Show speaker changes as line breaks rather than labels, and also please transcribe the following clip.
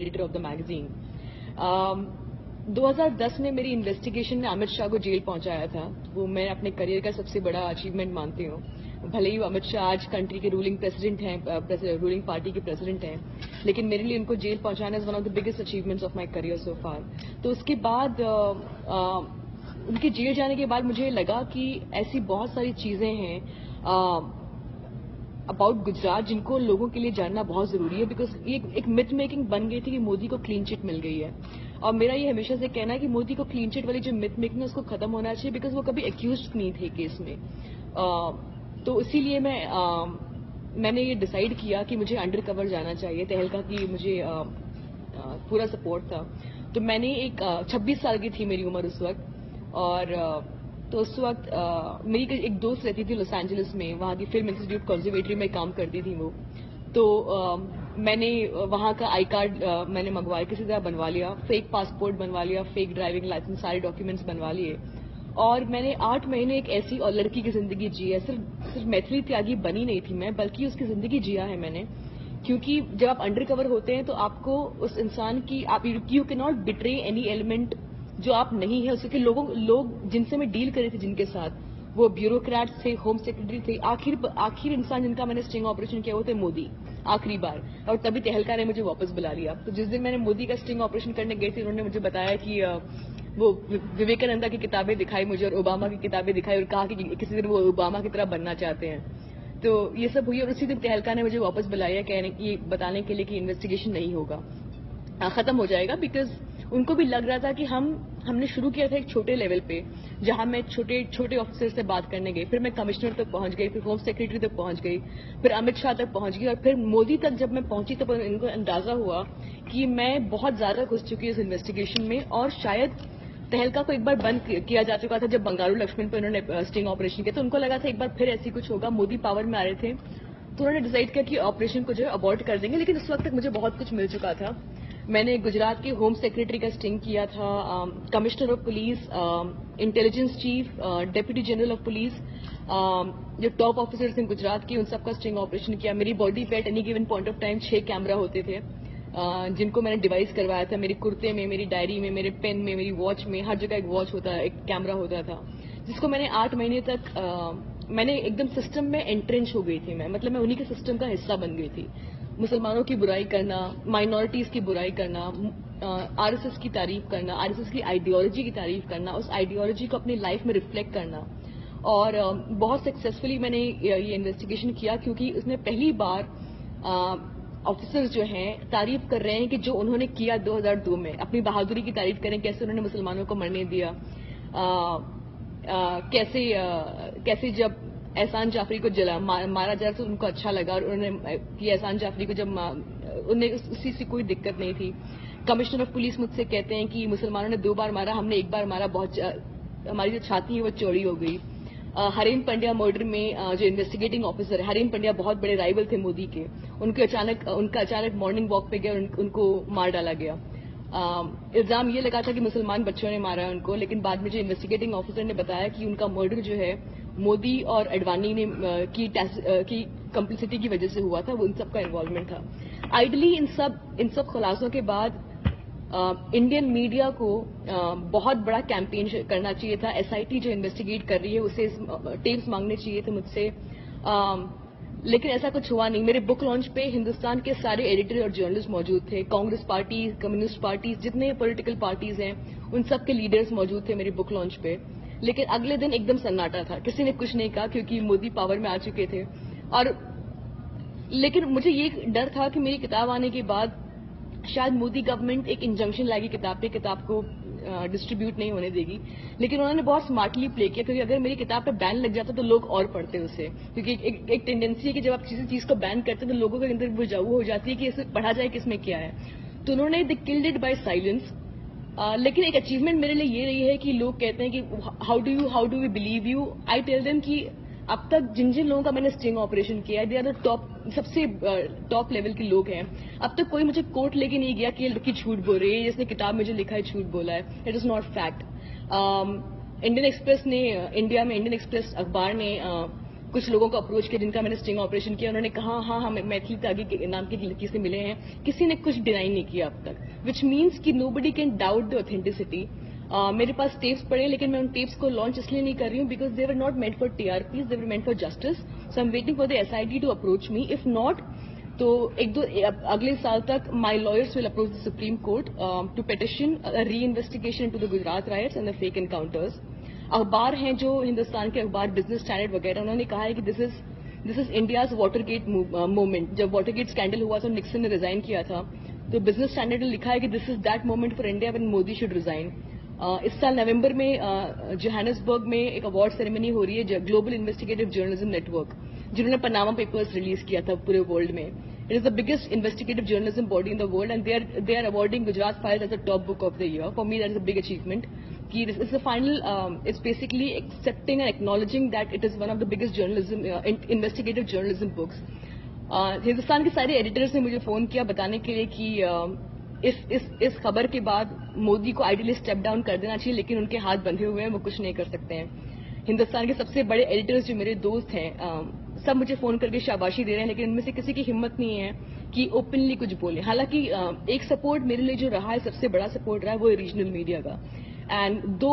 Editor of the magazine. 2010 میں میری investigation نے امت شاہ کو جیل پہنچایا تھا. وہ میں اپنے کریئر کا سب سے بڑا اچیومنٹ مانتی ہوں. بھلے ہی امت شاہ آج کنٹری کے رولنگ پریزیڈنٹ ہیں, رولنگ پارٹی کے پریزیڈنٹ ہیں, لیکن میرے لیے ان کو جیل پہنچانا is one of the biggest achievements of my career so for. تو اس کے بعد ان کے جیل جانے کے بعد مجھے لگا کہ ایسی بہت ساری چیزیں ہیں اباؤٹ گجرات جن کو لوگوں کے لیے جاننا بہت ضروری ہے, بیکاز یہ ایک متھ میکنگ بن گئی تھی کہ مودی کو کلین چٹ مل گئی ہے. اور میرا یہ ہمیشہ سے کہنا ہے کہ مودی کو کلین چٹ والی جو متھ میکنگ ہے اس کو ختم ہونا چاہیے, بیکاز وہ کبھی ایکیوزڈ نہیں تھے کیس میں. تو اسی لیے میں نے یہ ڈیسائیڈ کیا کہ مجھے انڈر کور جانا چاہیے. تہلکا کی مجھے پورا سپورٹ تھا. تو میں نے 26 سال کی تھی میری عمر اس وقت, اور تو اس وقت میری ایک دوست رہتی تھی لاس اینجلس میں, وہاں کی فلم انسٹیٹیوٹ کنزرویٹری میں کام کرتی تھی وہ. تو میں نے وہاں کا آئی کارڈ میں نے منگوایا, کسی طرح بنوا لیا, فیک پاسپورٹ بنوا لیا, فیک ڈرائیونگ لائسنس, سارے ڈاکیومنٹس بنوا لیے, اور میں نے 8 مہینے ایک ایسی اور لڑکی کی زندگی جی ہے. صرف میتھلی تیاگی بنی نہیں تھی میں, بلکہ اس کی زندگی جیا ہے میں نے. کیونکہ جب آپ انڈر کور ہوتے ہیں تو آپ کو اس انسان کی یو کی ناٹ بٹرے اینی ایلیمنٹ جو آپ نہیں ہیں اسے. کہ لوگ جن سے میں ڈیل کرے تھے, جن کے ساتھ وہ بیوروکریٹس تھے, ہوم سیکرٹری تھے, آخر انسان جن کا میں نے اسٹنگ آپریشن کیا وہ تھے مودی, آخری بار. اور تبھی تہلکا نے مجھے واپس بلا لیا. تو جس دن میں نے مودی کا اسٹنگ آپریشن کرنے گئی تھی, انہوں نے مجھے بتایا کہ وہ وویکانندا کی کتابیں دکھائی مجھے اور اوباما کی کتابیں دکھائی, اور کہا کہ کسی دن وہ اوباما کی طرح بننا چاہتے ہیں. تو یہ سب ہوئی, اور اسی دن تہلکا نے مجھے واپس بلایا بتانے کے لیے کہ انویسٹیگیشن نہیں ہوگا, ختم ہو جائے گا. بیکاز ان کو بھی لگ رہا تھا کہ ہم نے شروع کیا تھا ایک چھوٹے لیول پہ, جہاں میں چھوٹے آفیسر سے بات کرنے گئی, پھر میں کمشنر تک پہنچ گئی, پھر ہوم سیکرٹری تک پہنچ گئی, پھر امت شاہ تک پہنچ گئی, اور پھر مودی تک جب میں پہنچی تو ان کو اندازہ ہوا کہ میں بہت زیادہ گھس چکی اس انویسٹیگیشن میں. اور شاید تہلکا کو ایک بار بند کیا جا چکا تھا جب بنگارو لکشمن پہ انہوں نے اسٹنگ آپریشن کیا, تو ان کو لگا تھا ایک بار پھر ایسی کچھ ہوگا. مودی پاور میں آ رہے تھے تو انہوں نے ڈیسائیڈ کیا کہ آپریشن کو جو ہے ابورٹ کر دیں گے. لیکن اس وقت تک مجھے بہت کچھ مل چکا تھا. میں نے گجرات کے ہوم سیکرٹری کا اسٹنگ کیا تھا, commissioner of police, intelligence chief, deputy general of police, جو ٹاپ آفیسرز ہیں گجرات کی, ان سب کا اسٹنگ آپریشن کیا. میری باڈی پہ at any given point of time 6 camera ہوتے تھے, جن کو میں نے ڈیوائس کروایا تھا. میرے کرتے میں, میری ڈائری میں, میرے پین میں, میری واچ میں, ہر جگہ ایک واچ ہوتا, ایک کیمرہ ہوتا تھا, جس کو میں نے 8 مہینے تک میں نے ایک دم سسٹم میں انٹرنچ ہو گئی تھی. مطلب میں انہی کے سسٹم کا حصہ بن گئی تھی. مسلمانوں کی برائی کرنا, مائنورٹیز کی برائی کرنا, آر ایس ایس کی تعریف کرنا, آر ایس ایس کی آئیڈیالوجی کی تعریف کرنا, اس آئیڈیالوجی کو اپنی لائف میں ریفلیکٹ کرنا. اور بہت سکسیزفلی میں نے یہ انویسٹیگیشن کیا, کیونکہ اس میں پہلی بار آفیسرز جو ہیں تعریف کر رہے ہیں کہ جو انہوں نے کیا 2002 میں, اپنی بہادری کی تعریف کریں, کیسے انہوں نے مسلمانوں کو مرنے دیا, کیسے جب احسان جعفری کو مارا جا تو ان کو اچھا لگا, اور انہوں نے کہ احسان جعفری کو جب انہیں اسی سے کوئی دقت نہیں تھی. کمشنر آف پولیس مجھ سے کہتے ہیں کہ مسلمانوں نے 2 بار مارا, ہم نے 1 بار مارا, بہت ہماری جو چھاتی ہے وہ چوڑی ہو گئی. حریم پنڈیا مرڈر میں جو انویسٹیگیٹنگ آفیسر ہے, حریم پنڈیا بہت بڑے رائیول تھے مودی کے, ان کا اچانک مارننگ واک پہ گیا اور ان کو مار ڈالا گیا. الزام یہ لگا تھا کہ مسلمان بچوں نے مارا ان کو, لیکن بعد میں جو انویسٹیگیٹنگ آفیسر نے بتایا کہ ان کا مرڈر جو ہے مودی اور اڈوانی نے کی کمپلسٹی کی وجہ سے ہوا تھا, وہ ان سب کا انوالومنٹ تھا. آئیڈلی ان سب خلاصوں کے بعد انڈین میڈیا کو بہت بڑا کیمپین کرنا چاہیے تھا. ایس آئی ٹی جو انویسٹیگیٹ کر رہی ہے اسے ٹیپس مانگنے چاہیے تھے مجھ سے, لیکن ایسا کچھ ہوا نہیں. میرے بک لانچ پہ ہندوستان کے سارے ایڈیٹر اور جرنلسٹ موجود تھے, کانگریس پارٹی, کمیونسٹ پارٹیز, جتنے پولیٹیکل پارٹیز ہیں ان سب کے لیڈرز موجود تھے میرے بک لانچ پہ. لیکن اگلے دن ایک دم سناٹا تھا, کسی نے کچھ نہیں کہا, کیونکہ مودی پاور میں آ چکے تھے. اور لیکن مجھے یہ ڈر تھا کہ میری کتاب آنے کے بعد شاید مودی گورنمنٹ ایک انجنکشن لائے گی کتاب پہ, کتاب کو ڈسٹریبیوٹ نہیں ہونے دے گی. لیکن انہوں نے بہت اسمارٹلی پلے کیا, کیونکہ اگر میری کتاب پہ بین لگ جاتا تو لوگ اور پڑھتے اسے, کیونکہ ایک ٹینڈنسی ہے کہ جب آپ کسی چیز کو بین کرتے ہیں تو لوگوں کے اندر وہ ہو جاتی ہے کہ اسے پڑھا جائے کہ اس میں کیا ہے. تو انہوں نے دی کلڈ اٹ بائی سائلنس. لیکن ایک اچیومنٹ میرے لیے یہ رہی ہے کہ لوگ کہتے ہیں کہ how do we believe you. I tell them کہ اب تک جن لوگوں کا میں نے اسٹنگ آپریشن کیا ہے, دے آر دا ٹاپ, سب سے ٹاپ لیول کے لوگ ہیں. اب تک کوئی مجھے کورٹ لے کے نہیں گیا کہ یہ لڑکی جھوٹ بول رہی ہے, جس نے کتاب میں جو لکھا ہے جھوٹ بولا ہے. It is not fact. Indian express نے, انڈیا میں انڈین ایکسپریس اخبار نے کچھ لوگوں کو اپروچ کیا جن کا میں نے اسٹنگ آپریشن کیا, انہوں نے کہا ہاں ہم میتھلی تاگی کے نام کی لڑکی سے ملے ہیں, کسی نے کچھ ڈینائی نہیں کیا اب تک, وچ مینس کہ نو بڈی کین ڈاؤٹ دی اوتھینٹسٹی. میرے پاس ٹیپس پڑے لیکن میں ان ٹیپس کو لانچ اس لیے نہیں کر رہی ہوں because they were not meant for T R Ps, they were meant for justice. So I'm waiting for the S I T to approach me. If not تو اگلے سال تک my lawyers will approach the Supreme Court to petition reinvestigation into the Gujarat riots and the fake encounters. اخبار ہیں جو ہندوستان کے اخبار business standard وغیرہ, انہوں نے کہا ہے کہ this is India's water get moment. جب واٹر گیٹ اسکینڈل ہوا تو نکسن نے ریزائن کیا تھا, تو بزنس اسٹینڈرڈ نے لکھا ہے کہ this is that moment for India when Modi should resign. اس سال نومبر میں جوہانسبرگ میں ایک اوارڈ سیریمنی ہو رہی ہے global investigative journalism network, جنہوں نے پاناما پیپرز ریلیز کیا تھا پورے ورلڈ میں. It is the biggest investigative journalism body in the world and they are awarding Gujarat files as a top book of the year. For me that is a big achievement. It's basically accepting and acknowledging that it is one of the biggest journalism, investigative journalism books. Hindustan کے سارے editors نے مجھے phone کیا بتانے کے لیے کہ اس خبر کے بعد مودی کو آئیڈیلی اسٹیپ ڈاؤن کر دینا چاہیے, لیکن ان کے ہاتھ بندھے ہوئے ہیں, وہ کچھ نہیں کر سکتے ہیں. ہندوستان کے سب سے بڑے ایڈیٹرز جو میرے دوست ہیں سب مجھے فون کر کے شاباشی دے رہے ہیں, لیکن ان میں سے کسی کی ہمت نہیں ہے کہ اوپنلی کچھ بولے. حالانکہ ایک سپورٹ میرے لیے جو رہا ہے, سب سے بڑا سپورٹ رہا ہے, وہ ریجنل میڈیا کا. اینڈ دو